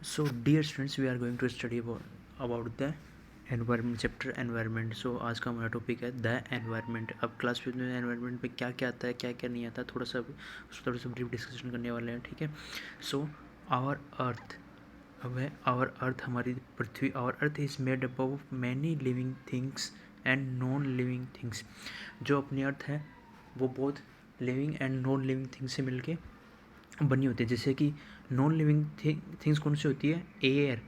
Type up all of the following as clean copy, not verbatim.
So, dear students, we are going to study about the environment chapter environment. So आज का हमारा topic है the environment. अब class 5 में एनवायरनमेंट में क्या क्या आता है, क्या क्या नहीं आता, थोड़ा सा ब्रीफ डिस्कशन करने वाले हैं. ठीक है. सो आवर अर्थ, अब है आवर अर्थ, हमारी पृथ्वी. Our earth is made up of many living things and non living things. जो अपनी अर्थ है वो बहुत living and non living things से मिलके बनी होती है. जैसे कि नॉन लिविंग थिंग्स कौन सी होती है? Air,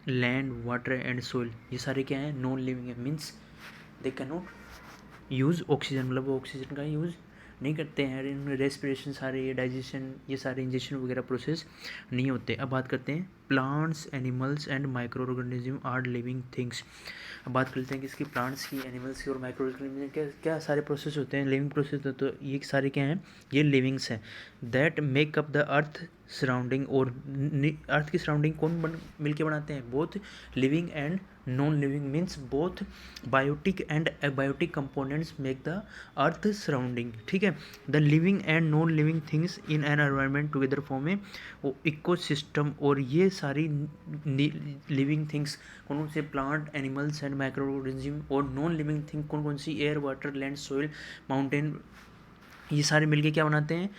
land, water and soil. ये सारे क्या हैं? नॉन लिविंग है. Means they can not use oxygen, मतलब वो ऑक्सीजन का यूज़ नहीं करते हैं. इनमें रेस्पिरेशन, सारे डाइजेशन, ये सारे इंजेक्शन वगैरह प्रोसेस नहीं होते. अब बात करते हैं plants, animals and micro organism are living things. अब बात करते हैं कि इसकी प्लांट्स की, एनिमल्स की और माइक्रो ऑर्गेनिज्म क्या क्या सारे प्रोसेस होते हैं, लिविंग प्रोसेस. तो ये सारे क्या हैं? ये लिविंग्स हैं. That make up the earth surrounding. और अर्थ की सराउंडिंग कौन मिलके बनाते हैं? Both living and non living. Means both biotic and abiotic components make the earth surrounding. ठीक है. The living and non living things in an environment together form a ecosystem. और ये सारी लिविंग थिंग्स कौन से? Plant, animals and micro organism. और नॉन लिविंग थिंग कौन सी? Air, water, land, soil, mountain. ये सारे मिलके क्या बनाते हैं?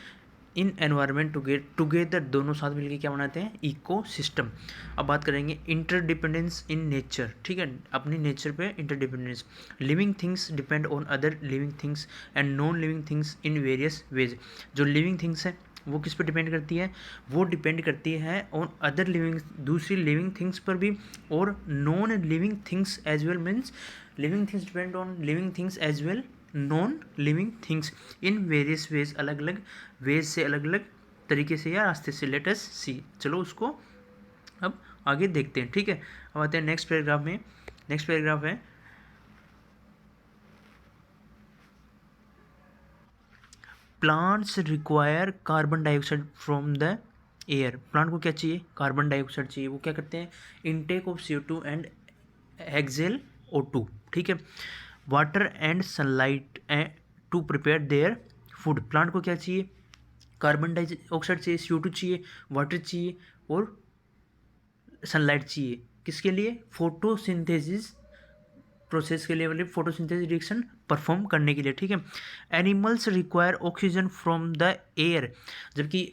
इन एनवायरनमेंट टुगेदर, दोनों साथ मिलके क्या बनाते हैं? Eco system. अब बात करेंगे इंटरडिपेंडेंस इन नेचर. ठीक है. अपनी नेचर पे interdependence. Living things depend on other living things and non living things in various veg. जो लिविंग थिंग्स हैं वो किस पर डिपेंड करती है? वो डिपेंड करती है ऑन अदर लिविंग, दूसरी लिविंग थिंग्स पर भी, और non living things as well. Means living things depend on living things as well non living things in various ways. अलग अलग वेज से, अलग अलग तरीके से या रास्ते से. लेट अस सी. चलो उसको अब आगे देखते हैं. ठीक है. अब आते हैं नेक्स्ट पैराग्राफ में. नेक्स्ट पैराग्राफ है plants require carbon dioxide from the air. Plant को क्या चाहिए? कार्बन डाइऑक्साइड चाहिए. वो क्या करते हैं? Intake of CO2 and exhale O2. ठीक है. Water and sunlight to prepare their food. Plant को क्या चाहिए? कार्बन डाइऑक्साइड चाहिए, CO2 चाहिए, वाटर चाहिए और सनलाइट चाहिए. किसके लिए? फोटोसिंथेसिस प्रोसेस के लिए, मतलब फोटोसिंथेसिस रिएक्शन परफॉर्म करने के लिए. ठीक है. Animals require oxygen from the air. जबकि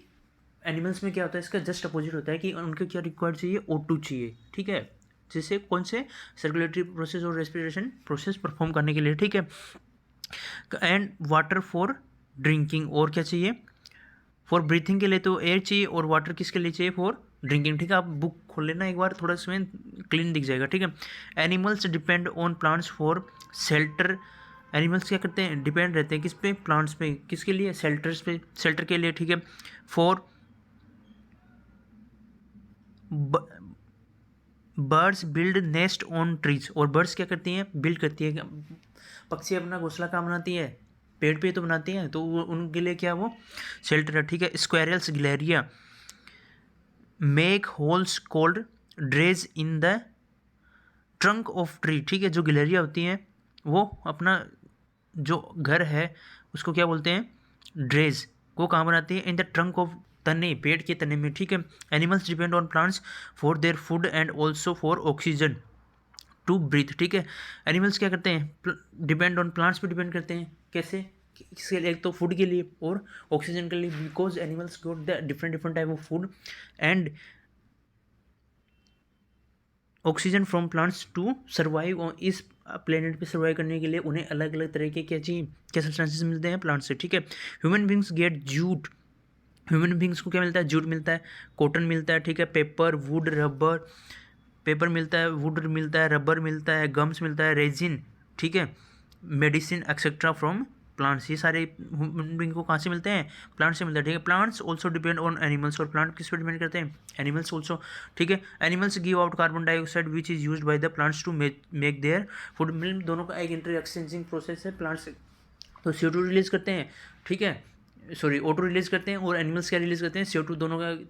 एनिमल्स में क्या होता है? इसका जस्ट अपोजिट होता है कि उनको क्या रिक्वायर चाहिए? O2 चाहिए. ठीक है. जिससे कौन से? सर्कुलेटरी प्रोसेस और रेस्पिरेशन प्रोसेस परफॉर्म करने के लिए. ठीक है. And water for drinking. और क्या चाहिए? फॉर ब्रीथिंग के लिए तो एयर चाहिए, और वाटर किसके लिए चाहिए? For drinking. ठीक है. आप बुक खोल लेना एक बार, थोड़ा इसमें क्लीन दिख जाएगा. ठीक है. Animals depend on plants for shelter. Animals क्या करते हैं? डिपेंड रहते हैं किस पे? प्लांट्स पे. किसके लिए? शेल्टर्स पे, शेल्टर के लिए. ठीक है. For birds build nest on trees. और बर्ड्स क्या करती हैं? बिल्ड करती है. पक्षी अपना घोंसला कहाँ बनाती है? पेड़ पे तो बनाती हैं. तो उनके लिए क्या? वो शेल्टर है. ठीक है. स्क्वेरल्स, गिलहरियाँ make holes called dreys in the trunk of tree. ठीक है. जो गिलहरियाँ होती हैं वो अपना जो घर है उसको क्या बोलते हैं? ड्रेज. को कहाँ बनाती है? इन द ट्रंक ऑफ, तने, पेड़ के तने में. ठीक है. Animals depend on plants for their food and also for oxygen to breathe. ठीक है. एनिमल्स क्या करते हैं? डिपेंड ऑन प्लांट्स पे डिपेंड करते हैं. कैसे? किसके लिए? एक तो फूड के लिए और ऑक्सीजन के लिए. Because animals got the different different type of food and oxygen from plants to survive. इस प्लेनेट पे सर्वाइव करने के लिए उन्हें अलग अलग तरह के क्या चाहिए? क्या सब्सटेंसेस मिलते हैं प्लांट से. ठीक है. Human beings get jute. Human beings को क्या मिलता है? जूट मिलता है, कॉटन मिलता है. ठीक है. Paper, would, rubber. पेपर मिलता है, वुड मिलता है, रबर मिलता है, गम्स मिलता है, रेजिन. ठीक है. Medicine etcetera from plants. ये सारे ह्यूमन बींग को कहाँ से मिलते हैं? प्लांट से मिलता है. ठीक है. Plants also depend on animals. और प्लांट किस पर डिपेंड करते हैं? Animals also. ठीक है. Animals give out carbon dioxide which is used by the plants to make their food. दोनों का एक इंटर एक्सचेंजिंग प्रोसेस है. प्लांट्स तो CO2 रिलीज करते हैं. ठीक है. सॉरी, O2 रिलीज करते हैं, और एनिमल्स क्या रिलीज करते हैं? CO2.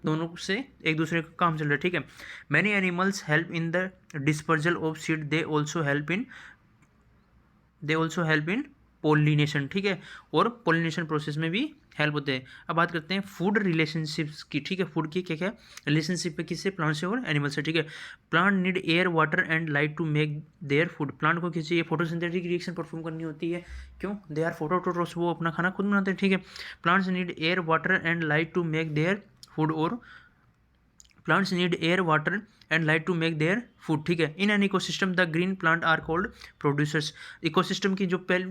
दोनों से एक दूसरे का काम चल रहा है. ठीक है. Many animals help in the dispersal of seed. They also help in pollination. ठीक है. और पोलिनेशन प्रोसेस में भी हेल्प होते हैं। अब बात करते हैं फूड रिलेशनशिप्स की, ठीक है। फूड की क्या क्या रिलेशनशिप है, किससे, प्लांट से और एनिमल से, ठीक है। Plant need air, water and light to make their food. Plant को किस चाहिए, फोटोसिंथेटिक रिएक्शन परफॉर्म करनी होती है। क्यों, दे आर फोटोट्रोफ्स, वो अपना खाना खुद बनाते हैं, ठीक है। Plants need air, water and light to make their food, और plants need air, water and light to make their food, ठीक है। In an ecosystem the green plant are called producers. Ecosystem की जो पहले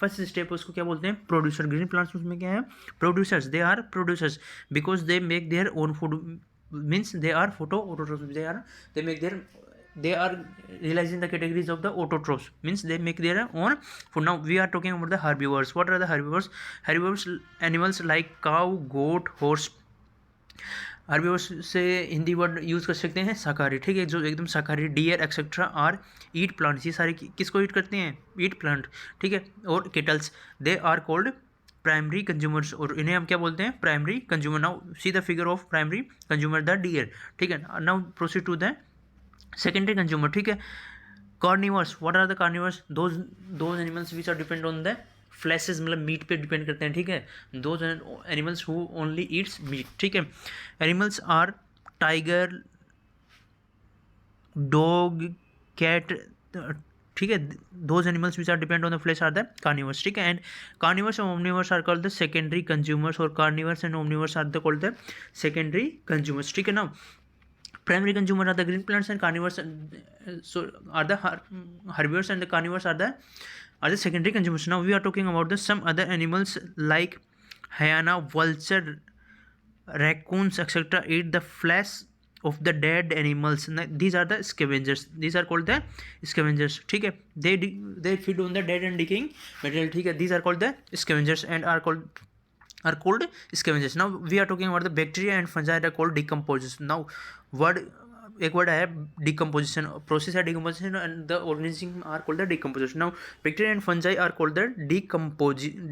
फर्स्ट स्टेप है उसको क्या बोलते हैं, प्रोड्यूसर। ग्रीन प्लांट्स उसमें क्या है, producers, they are producers because they make their own food, means they are phototrophs, they make their, they are realizing the categories of the autotrophs, means they make their own food. Now we are talking about the herbivores. What are the herbivores? Herbivores animals like cow, goat, horse. herbivores से Hindi word use कर सकते हैं शाकाहारी, ठीक है, जो एकदम शाकाहारी, deer etcetera are eat plants, ये सारे किसको ईट करते हैं, ईट प्लांट, ठीक है। और cattles, they are called primary consumers, और इन्हें हम क्या बोलते हैं, primary consumer. Now see the figure of primary consumer, the deer, ठीक है। Now proceed to the secondary consumer, ठीक है। Carnivores, what are the carnivores, those animals which are depend on the fleshes, मतलब मीट पे depend करते हैं, ठीक है। Those animals who only eats meat, ठीक है। Animals are tiger, dog, cat, ठीक है। Those animals which are depend on the flesh are the carnivores, ठीक है। And carnivores and omnivores are called the secondary consumers, और carnivores and omnivores are the called the secondary consumers, ठीक है ना। Primary consumer are the green plants, and carnivores so are the herbivores, and the carnivores are the secondary consumers. Now we are talking about the some other animals like hyena, vulture, raccoons, etc. eat the flesh of the dead animals. These are the scavengers. These are called the scavengers, ठीक है। They feed on the dead and decaying material, ठीक है। These are called the scavengers and are called scavengers. Now we are talking about the bacteria and fungi are called decomposers. Now एक word है decomposition, process है decomposition, and the organism are called the decomposers. Now bacteria and fungi are called the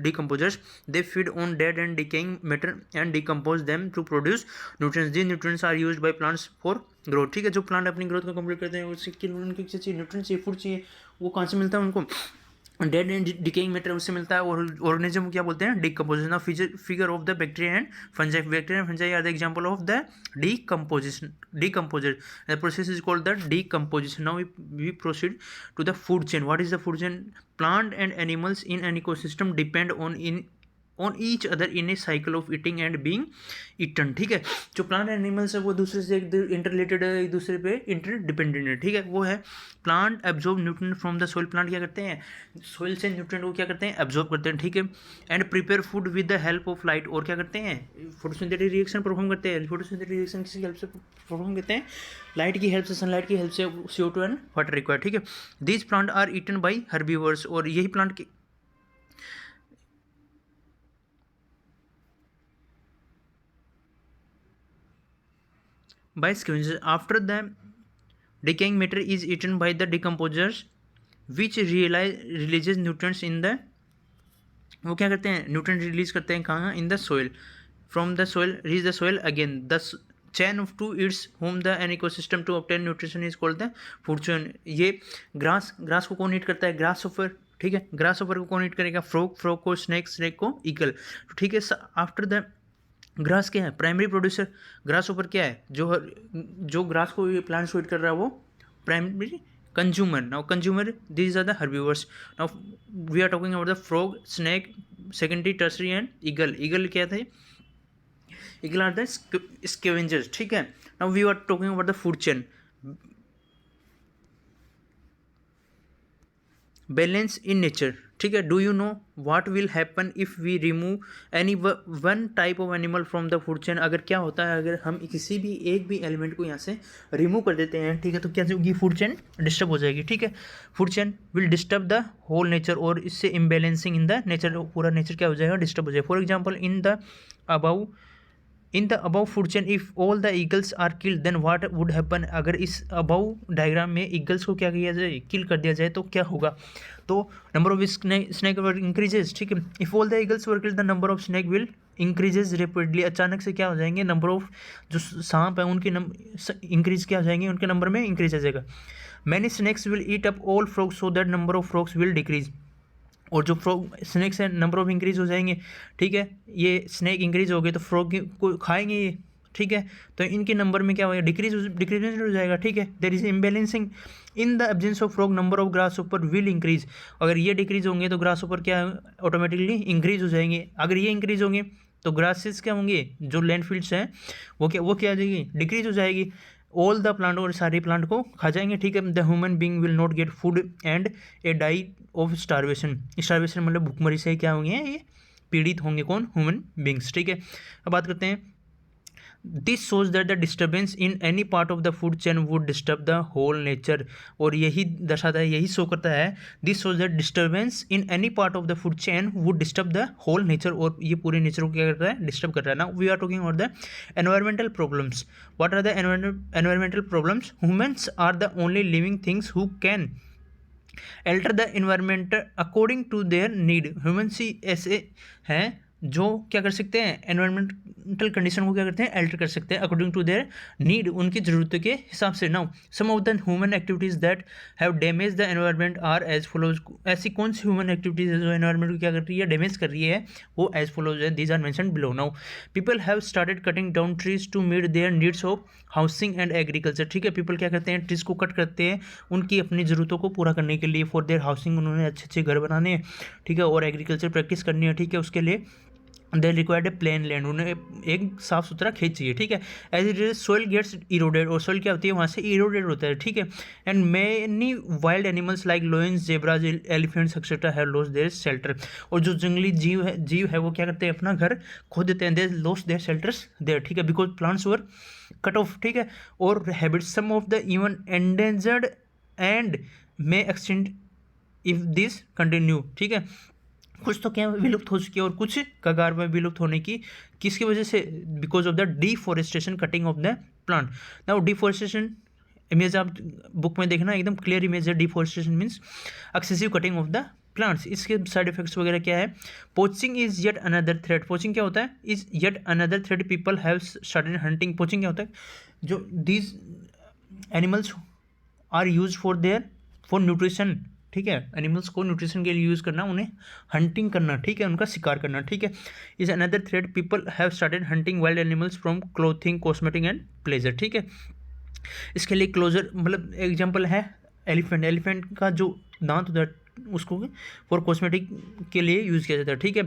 decomposers. They feed on dead and decaying matter and decompose them to produce nutrients. These nutrients are used by plants for growth, ठीक है। जो plant अपनी growth को complete करते हैं उसके उनके चाहिए न्यूट्रिएंट्स चाहिए, फूड चाहिए, वो कहाँ से मिलता है उनको, डेड एंड डिकेइंग मैटर उससे मिलता है, और ऑर्गेनिज्म क्या बोलते हैं, decomposition. Of figure of the bacteria and fungi, bacteria and fungi are the example of the decomposer. The process is called the decomposition. Now we proceed to the food chain. What is the food chain? Plant and animals in an ecosystem depend on each other in a cycle of eating and being eaten, ठीक है। जो plant animals है वो दूसरे से interrelated है, एक दूसरे पे इंटरडिपेंडेंट है, ठीक है। वो है plant absorb nutrient from the soil. Plant क्या करते हैं, सोइल से न्यूट्रिएंट को क्या करते हैं, एब्जॉर्ब करते हैं, ठीक है। And prepare food with the help of light, और क्या करते हैं, फोटोसिंथेटिक रिएक्शन परफॉर्म करते हैं। फोटोसिंथेटिक रिएक्शन किसकी हेल्प से परफॉर्म करते हैं, लाइट की हेल्प से, सनलाइट की हेल्प से, CO2 एंड वाटर रिक्वायर्ड, ठीक है। These plant are eaten by herbivores, और यही plant by scavengers. After the decaying matter is eaten by the decomposers which releases nutrients in the, वो क्या करते हैं, न्यूट्रिएंट रिलीज करते हैं कहाँ, in the soil, from the soil reach the soil again. The chain of to its home the an ecosystem to obtain nutrition is called the food chain. ये grass को कौन ईट करता है, ग्रास ऑफर, ठीक है। ग्रास ऑफर को कौन ईट करेगा, फ्रॉग को स्नेक को ईगल, ठीक है। आफ्टर द ग्रास क्या है, प्राइमरी प्रोड्यूसर। ग्रास ऊपर क्या है, जो ग्रास को प्लांट्स को ईट कर रहा है वो primary consumer. Now consumer, these are the herbivores. Now we are talking about the frog, snake, secondary, tertiary and eagle. Eagle क्या थे, ईगल आर द स्कैवेंजर्स, ठीक है। Now we are talking about the food chain, balance in nature, ठीक है। Do you know what will happen if we remove any one type of animal from the food chain. अगर क्या होता है, अगर हम किसी भी एक भी एलिमेंट को यहाँ से रिमूव कर देते हैं, ठीक है, तो क्या होगी, फूड चेन डिस्टर्ब हो जाएगी, ठीक है। Food chain will disturb the whole nature, और इससे इम्बैलेंसिंग इन द नेचर, पूरा नेचर क्या हो जाएगा, डिस्टर्ब हो जाएगा। For example in the above food chain if all the eagles are killed then what would happen. अगर इस अबाउ डायग्राम में ईगल्स को क्या किया जाए, किल कर दिया जाए, तो क्या होगा, तो number of snake were increases, ठीक है। If all the eagles were killed the number of snake will increases rapidly. अचानक से क्या हो जाएंगे, नंबर ऑफ जो सांप है उनके इंक्रीज क्या हो जाएंगे, उनके नंबर में इंक्रीज आ जाएगा। Many snakes will eat up all frogs so that number of frogs will decrease. और जो फ्रॉग स्नेक्स हैं नंबर ऑफ इंक्रीज हो जाएंगे, ठीक है, ये स्नेक इंक्रीज हो गए तो फ्रॉग को खाएंगे ये, ठीक है, तो इनके नंबर में क्या होगा, डिक्रीजमेंट हो जाएगा, ठीक है, there is imbalancing in the absence of frog number of grass ऊपर विल इंक्रीज, अगर ये डिक्रीज होंगे तो ग्रास ऊपर क्या ऑटोमेटिकली इंक्रीज हो जाएंगे, अगर ये इंक्रीज होंगे तो ग्रासेस क्या होंगे, जो लैंडफिल्स हैं वो क्या आ जाएगी, डिक्रीज हो जाएगी, ऑल द प्लांट और सारे प्लांट को खा जाएंगे, ठीक है, the human being will not get food and a die of starvation मतलब भूखमरी से क्या होंगे ये पीड़ित होंगे, कौन, ह्यूमन बींग्स, ठीक है। अब बात करते हैं, this shows that the disturbance in any part of the food chain would disturb the whole nature, और यही दर्शाता है, यही शो करता है, this shows that disturbance in any part of the food chain would disturb the whole nature, और ये पूरे नेचर को क्या कर रहा है, डिस्टर्ब कर रहा है। Now we are talking about the environmental problems. What are the environmental problems? Humans are the only living things who can alter the environment according to their need. Humans ही ऐसे हैं जो क्या कर सकते हैं, एनवायरमेंटल कंडीशन को क्या करते हैं, अल्टर कर सकते हैं अकॉर्डिंग टू देयर नीड, उनकी ज़रूरतों के हिसाब से। Now some of the human activities that have damage the environment are as follows. ऐसी कौन सी ह्यूमन एक्टिविटीज़ है जो एनवायरमेंट को क्या कर रही है, डैमेज कर रही है, वो एज फॉलोज है, these are mentioned below. Now people have started cutting down trees to meet their needs of housing and agriculture, ठीक है, पीपल क्या करते हैं, ट्रीज को कट करते हैं उनकी अपनी ज़रूरतों को पूरा करने के लिए, फॉर देयर हाउसिंग, उन्होंने अच्छे अच्छे घर बनाने हैं, ठीक है, और एग्रीकल्चर प्रैक्टिस करनी है, ठीक है, उसके लिए they required a plain land, उन्हें एक साफ सुथरा खेत चाहिए, ठीक है। As it is soil gets eroded, और सोइल क्या होती है, वहाँ से इरोडेड होता है, ठीक है। And many wild animals like lions, zebras, elephants etcetera have lost their shelter, और जो जंगली जीव है वो क्या करते हैं, अपना घर खो देते हैं, they lost their shelters there, ठीक है, because plants were cut off, ठीक है। और habits some of the even endangered and may extend if this continue, ठीक है, कुछ तो क्या विलुप्त हो चुकी है और कुछ कगार में विलुप्त होने की, किसकी वजह से, because of the deforestation, cutting of the plant. Now deforestation image आप बुक में देखना, एकदम क्लियर इमेज है, deforestation means excessive cutting of the plants. इसके साइड इफेक्ट्स वगैरह क्या है, poaching is yet another threat, poaching क्या होता है, is yet another threat, people have started hunting, poaching क्या होता है, जो these animals are use for nutrition, ठीक है, एनिमल्स को न्यूट्रिशन के लिए यूज़ करना, उन्हें हंटिंग करना, ठीक है, उनका शिकार करना, ठीक है, is another thread, people have started hunting wild animals from clothing, cosmetic and pleasure, ठीक है। इसके लिए क्लोजर मतलब एग्जांपल है एलिफेंट का जो दांत होता है उसको फॉर कॉस्मेटिक के लिए यूज़ किया जाता है, ठीक है।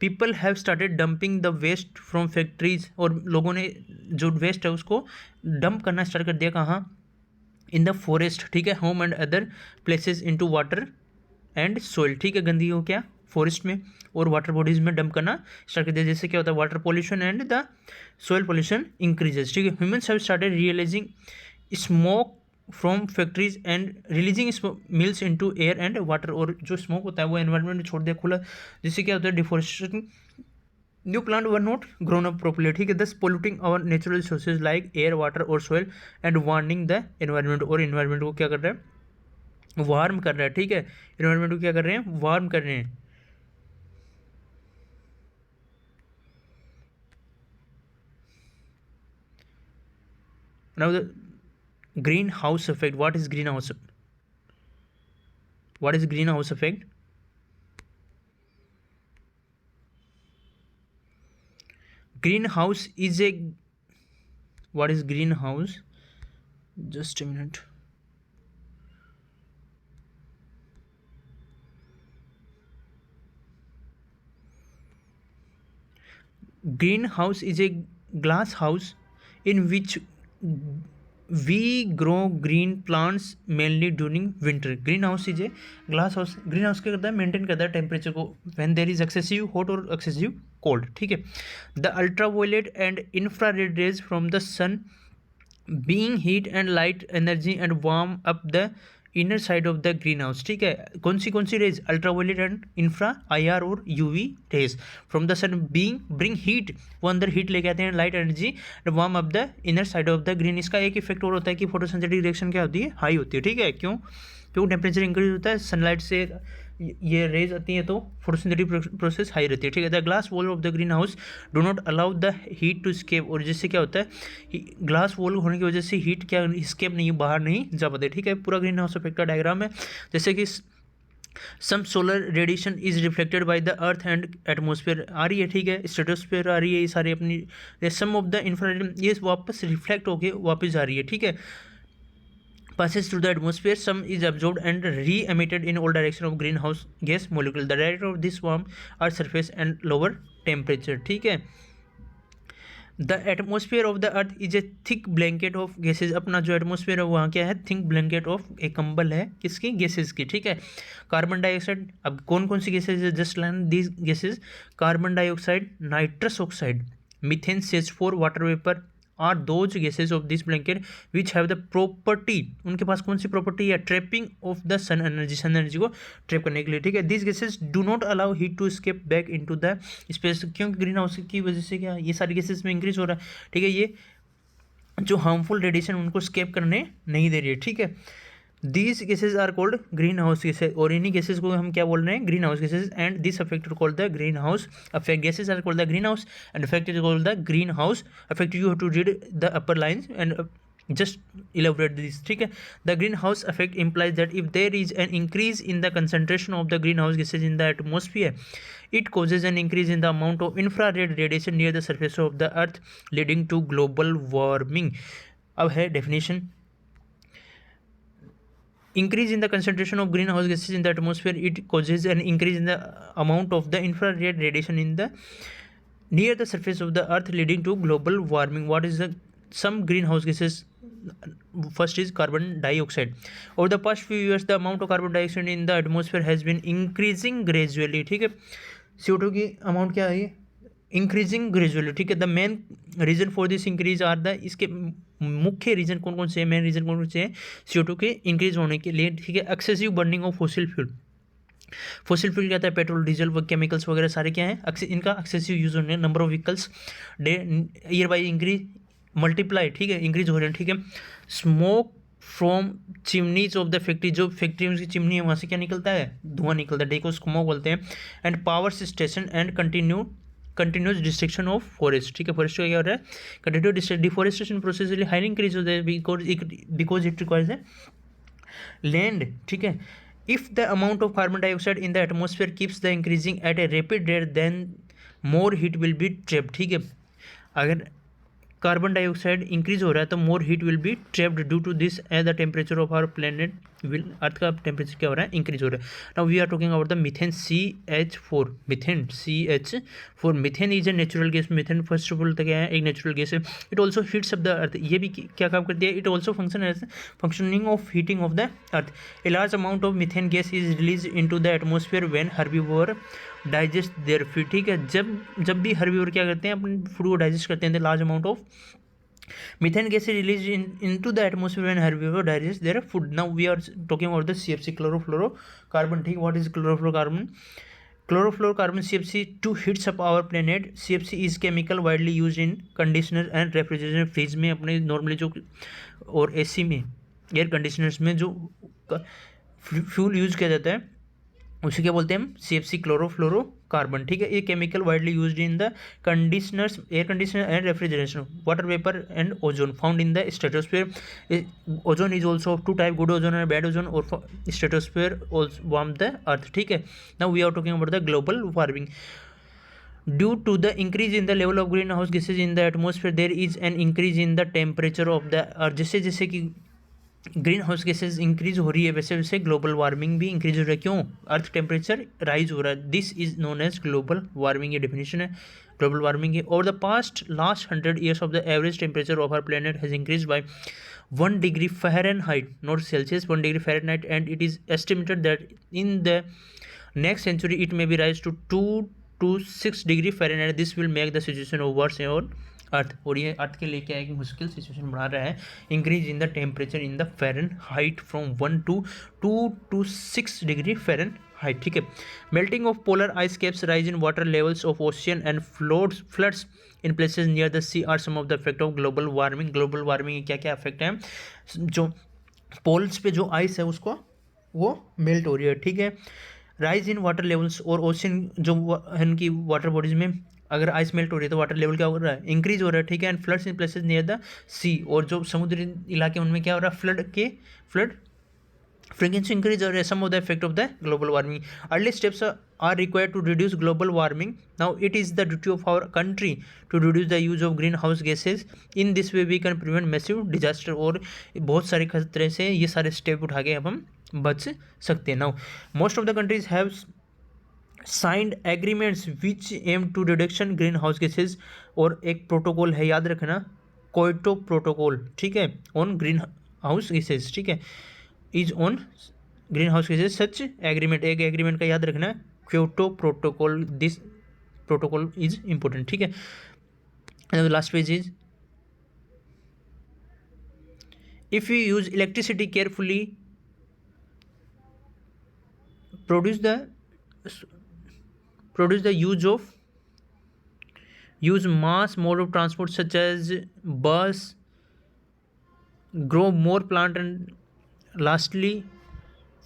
People have started dumping the waste from factories, और लोगों ने जो वेस्ट है उसको डंप करना स्टार्ट कर दिया, कहाँ, इन द फॉरेस्ट, ठीक है, home and other places into water and soil, ठीक है, गंदगी को क्या, फॉरेस्ट में और वाटर बॉडीज में डंप करना स्टार्ट कर दिया, जैसे क्या होता है, water pollution and the soil pollution increases, ठीक है। Humans have started realizing smoke from factories and releasing mills into air and water, और जो स्मोक होता है वो एनवायरनमेंट में छोड़ दिया खुला, जिससे क्या होता है, deforestation, new plant were not grown up properly, ठीक है, thus polluting our natural sources like air, water और soil and warming the environment, और एनवायरनमेंट को क्या कर रहा है, वार्म कर रहा है, ठीक है, एनवायरनमेंट को क्या कर रहे हैं, वार्म कर रहे हैं। Now the green house effect, what is green house, what is green house effect? Greenhouse is a, what is greenhouse? Just a minute. Greenhouse is a glass house in which we grow green plants mainly during winter. Greenhouse is a glass house. Greenhouse क्या करता है, maintain करता है temperature को when there is excessive hot और excessive cold, ठीक है। The ultraviolet and infrared rays from the sun being heat and light energy and warm up the inner side of the green house, ठीक है, कौन सी rays, ultraviolet and infra, IR और UV rays from the sun being bring heat, वो अंदर heat लेके आते हैं, light energy and warm up the inner side of the green. इसका एक इफेक्ट और होता है कि फोटोसिंथेटिक रिएक्शन क्या होती है, हाई होती है, ठीक है, क्यों टेम्परेचर इंक्रीज होता है, सनलाइट से ये रेज आती है तो फोटोसिंथेटिक प्रोसेस हाई रहती है, ठीक है। The glass wall of the green house do not allow the heat to escape, और जिससे क्या होता है, ग्लास वॉल होने की वजह से हीट क्या स्केप नहीं, बाहर नहीं जा पाते, ठीक है। पूरा ग्रीन हाउस इफेक्ट का डायग्राम है, जैसे कि some solar radiation is reflected by the earth and atmosphere आ रही है, ठीक है, स्ट्रेटोस्फेयर आ रही है, ये सारी अपनी सम ऑफ द इंफ्रारेड ये वापस रिफ्लेक्ट होके वापस आ रही है, ठीक है, passes through the atmosphere. Some is absorbed and re-emitted in all direction of greenhouse gas molecule. The diameter of this warm earth surface and lower temperature, ठीक है. The atmosphere of the earth is a thick blanket of gases. अपना जो atmosphere है वहाँ क्या है, thick blanket of एक कंबल है किसकी, गैसेज की, ठीक है. कार्बन डाइऑक्साइड, अब कौन कौन सी गैसेज है, just learn these gases. Carbon dioxide, nitrous oxide, methane, CH4, water vapour are those gases of this blanket which have the property, उनके पास कौन सी प्रॉपर्टी है, trapping of the sun energy, sun energy को trap करने के लिए, ठीक है. This gases do not allow heat to escape back into the space. क्योंकि ग्रीन हाउस की वजह से क्या ये सारी गैसेज में इंक्रीज हो रहा है, ठीक है, ये जो हार्मफुल रेडिएशन उनको स्केप करने नहीं दे रही है, ठीक है. These gases are called green house gases, और इन्हीं गैसेज को हम क्या बोल रहे हैं, green house gases. And this effect called the green house effect. Gases are called the green house and effect is called the green house effect. You have to read the upper lines and just elaborate this, ठीक है. The greenhouse effect implies that if there is an increase in the concentration of the greenhouse gases in the atmosphere, it causes an increase in the amount of infrared radiation near the surface of the earth, leading to global warming. अब है definition. Increase in the concentration of greenhouse gases in the atmosphere, it causes an increase in the amount of the infrared radiation in the near the surface of the earth, leading to global warming. What is the some greenhouse gases? First is carbon dioxide. Over the past few years the amount of carbon dioxide in the atmosphere has been increasing gradually, ठीक है. CO2 की amount क्या है, increasing gradually, ठीक है. The main reason for this increase are the, इसके मुख्य reason कौन कौन से हैं, मेन रीजन कौन कौन से हैं CO2 के इंक्रीज होने के लिए, ठीक है. Excessive burning of fossil fuel. Fossil fuel क्या होता है, पेट्रोल, डीजल, केमिकल्स वगैरह सारे क्या हैं, इनका एक्सेसिव यूज होने. Number of vehicles day year by increase multiply, ठीक है, इंक्रीज हो रहे हैं, ठीक है. Smoke from chimneys of the factory, जो फैक्ट्री की चिमनी है वहाँ से क्या निकलता है, धुआं निकलता है, डेको स्मोक बोलते हैं. And power station and continuous destruction of forest, ठीक है. फॉरेस्ट का क्या हो रहा है, continuous deforestation process highly increase होता है बिकॉज इट रिक्वायर्स है लैंड, ठीक है. If the amount of carbon dioxide in the atmosphere keeps the increasing at a rapid rate then more heat will be trapped, ठीक है. अगर carbon dioxide increase हो रहा है तो more heat will be trapped due to this as the temperature of our planet will, earth का temperature क्या हो रहा है, इंक्रीज हो रहा है. Now we are talking about the methane, CH4. Methane, CH4. Methane is a natural gas. Methane first of all तो क्या है, एक नेचुरल गैस है. It also heats up the earth. ये भी क्या काम करती है, it also function as functioning of heating of the earth. A large amount of methane gas is release in to the atmosphere when herbivore digest their food, ठीक है. जब भी हर्बीवोर क्या करते हैं, अपने फूड को डाइजेस्ट करते हैं, large amount of methane gas is released into the atmosphere when herbivore digest their food. Now we are talking about the CFC, chlorofluorocarbon, ठीक. What is chlorofluorocarbon? Chlorofluorocarbon, CFC, to heats up our planet. CFC is chemical widely used in conditioner and refrigeration. Fridge में अपने normally जो, और AC में, air conditioners में जो fuel use किया जाता है उसे क्या बोलते हैं हम, CFC, क्लोरोफ्लोरोकार्बन, ठीक है. ये chemical widely used in the conditioners, air conditioner and refrigeration. Water vapour and ozone found in the stratosphere. Ozone is also of two type, good ozone and bad ozone, और stratosphere warm the earth, ठीक है. Now we are talking about the global warming. Due to the increase in the level of greenhouse gases in the atmosphere, there is an increase in the temperature of the earth. जैसे जैसे कि green house gases increase हो रही है वैसे वैसे global warming भी increase हो रहा है. क्यों, अर्थ टेम्परेचर राइज हो रहा है. This is known as global warming, ये डेफिनेशन है ग्लोबल वार्मिंग की. Over the last 100 years of the average temperature of our planet has increased by 1 degree Fahrenheit, not Celsius, 1 degree Fahrenheit, and it is estimated that in the next century it may be rise to 2 to 6 degree Fahrenheit. This will make the situation of worse on अर्थ, और ये अर्थ के लिए क्या है कि मुश्किल situation बना रहा है. Increase in the temperature in the Fahrenheit from 1 to 2 to 6 degree Fahrenheit, ठीक है. Melting of polar ice caps, rise in water levels of ocean and floods in places near the sea are some of the effect of global warming. Global warming के क्या क्या effect है, जो poles पे जो ice है उसको वो मेल्ट हो रही है, ठीक है. राइज इन वाटर लेवल्स, और ओशियन जो इनकी वाटर बॉडीज में अगर आइस मेल्ट हो रही है तो वाटर लेवल क्या हो रहा है, इंक्रीज हो रहा है, ठीक है. And floods in places near the sea, और जो समुद्री इलाके उनमें क्या हो रहा है, frequency increase are some of the effect of the global warming. Early steps are required to reduce global warming. Now it is the duty of our country to reduce the use of greenhouse gases. In this way we can prevent massive disaster. और बहुत सारे खतरे से ये सारे step उठा के अब हम बच सकते हैं. Now most of the countries have signed agreements which aim to reduction greenhouse gases. और एक प्रोटोकॉल है, याद रखना, क्योटो प्रोटोकॉल, ठीक है, ऑन ग्रीन हाउस गैसेज, ठीक है, is on green house gases such agreement. एक एग्रीमेंट का याद रखना, Kyoto protocol. This protocol is important, ठीक है. Last page is if you use electricity carefully produce the use mass mode of transport such as bus, grow more plant, and lastly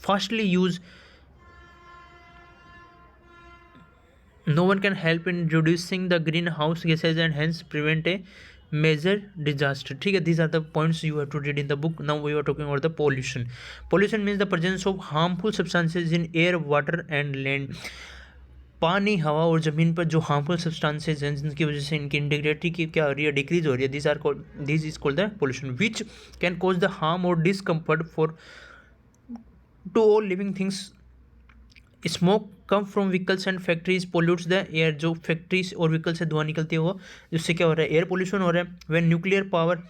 fastly use. No one can help in reducing the greenhouse gases and hence prevent a major disaster, ठीक है. These are the points you have to read in the book. Now we are talking about the pollution. Pollution means the presence of harmful substances in air, water and land. पानी, हवा और ज़मीन पर जो harmful substances हैं जिनकी वजह से इनकी इंटीग्रिटी की क्या हो रही है, डिक्रीज हो रही है, this is called the pollution which can cause the harm और discomfort for to all living things. Smoke come from vehicles and factories pollutes the air. जो फैक्ट्रीज और व्हीकल से धुआं निकलती है वो, जिससे क्या हो रहा है, एयर पोल्यूशन हो रहा है. When nuclear power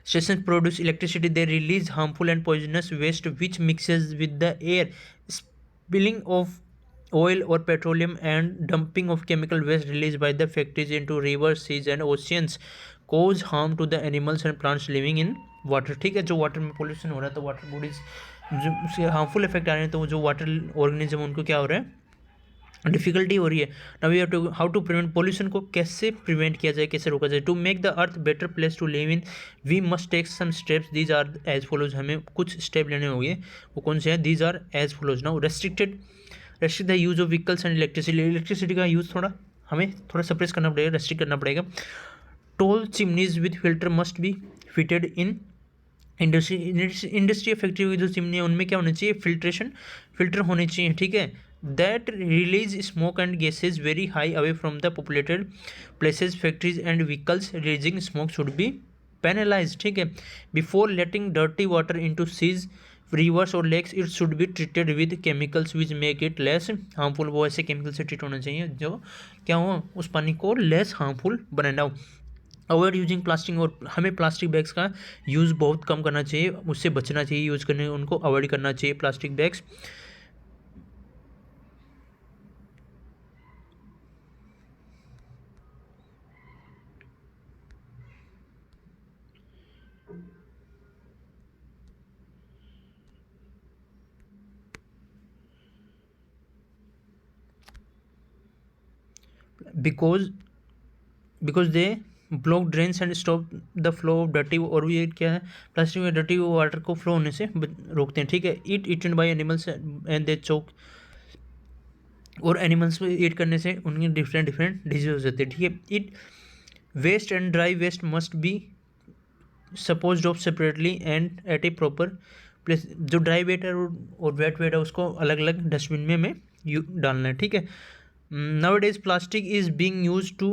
station produce electricity they release harmful and poisonous waste which mixes with the air. Spilling of oil or petroleum and dumping of chemical waste released by the factories into rivers, seas and oceans cause harm to the animals and plants living in water, ठीक है. जो water में pollution हो रहा है तो water bodies जो उसके हार्मफुल इफेक्ट आ रहे हैं, तो जो वाटर ऑर्गेनिज्म उनको क्या हो रहा है, डिफिकल्टी हो रही है. Now we have to how to prevent pollution. को कैसे प्रिवेंट किया जाए, कैसे रोका जाए. To make the earth better place to live in we must take some steps. These are as follows. हमें कुछ स्टेप लेने होंगे, वो कौन से हैं, these are as follows. Now restrict the use of vehicles and electricity का use हमें थोड़ा सप्रेस करना पड़ेगा, रेस्ट्रिक्ट करना पड़ेगा. Toll chimneys with filter must be fitted in industry factory की जो चिमनी है उनमें क्या होना चाहिए, फिल्टर होने चाहिए, ठीक है. That release smoke and gases very high away from the populated places. Factories and vehicles releasing smoke should be penalise, ठीक है. Before letting dirty water in to seas, rivers और lakes, it should be treated with chemicals which make it less harmful. वो ऐसे chemical से treat होना चाहिए जो क्या हो उस पानी को लेस हार्मफुल बनाना हो. Avoid using plastic. और हमें प्लास्टिक बैग्स का यूज़ बहुत कम करना चाहिए, उससे बचना चाहिए, यूज़ करने उनको अवॉइड करना चाहिए plastic bags. Because they block drains and stop the flow of dirty. और ये क्या है, प्लास्टिक में डर्टी वाटर को फ्लो होने से रोकते हैं, ठीक है. Eaten by animals and they choke. और एनिमल्स को ईट करने से उनकी डिफरेंट डिजीज हो जाती है, ठीक है. Wet waste and dry waste must be disposed of separately and at a proper place. जो ड्राई वेट है और वेट वेट है उसको अलग अलग डस्टबिन में हमें डालना है, ठीक है. Nowadays plastic is being used to